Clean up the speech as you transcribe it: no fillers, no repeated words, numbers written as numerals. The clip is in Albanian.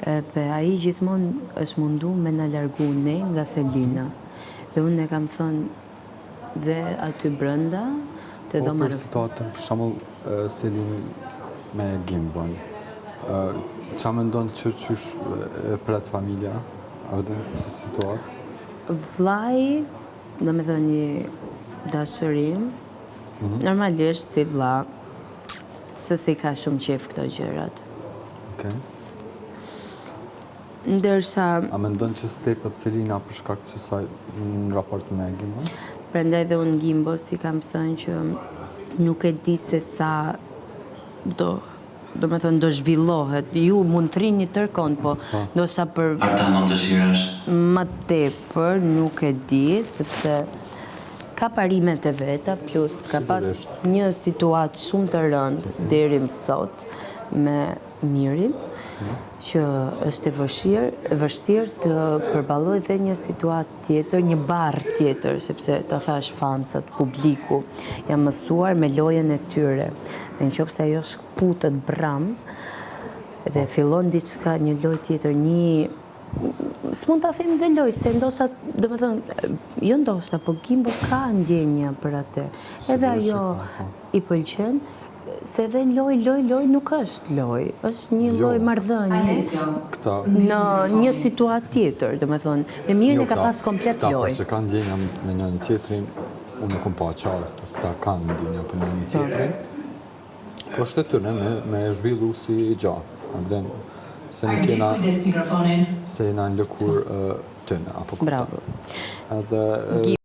Dhe ai gjithmonë është mundu me na largu ne nga Selina. Dhe unë e kam thënë dhe aty brenda, te Po dhoma për situatën, për shembull, Selin me Gimbon. Qa mendon që qysh e pret familja? A vëdën si situatë? Vllai, do me thënë një dashurim, normalisht si vlla, se si ka shumë qef këto gjërat. Okay. Ndërsa, A mendon që stepet Selina për shkak që saj në raport me Gimbon? prandaj dhe unë Gimbo, si kam thënë që nuk e di se sa do me thënë do zhvillohet. Ju mund të rini tërkon, po ndoshta për Ata mund dëshirash. më tepër nuk e di, sepse ka parimet e veta, plus ka pas një situatë shumë të rëndë deri më sot me Mirin, që është e vështirë të përballoj dhe një situatë tjetër, një barë tjetër, sepse të thash fansat, publiku, jam mësuar me lojën e tyre. Dhe nëse ajo shkputet bram dhe fillon diçka, një lojë tjetër, s'mund ta them dhe lojë, se ndoshta, domethënë, jo ndoshta, po Gimbo ka ndjenja për atë. Edhe ajo i pëlqen, se edhe loj nuk është loj, është një loj marrëdhënie në një situatë tjetër, domethënë, me Mirin e ka pas komplet loj. Këta që kanë ndjenja me njëri tjetrin, unë nuk pa qartë, këta kanë ndjenja për njëri tjetrin, po është e tyre me zhvillu si gjatë, se nuk jena se jena në lëkur tëne, apo këta. Bravo. Edhe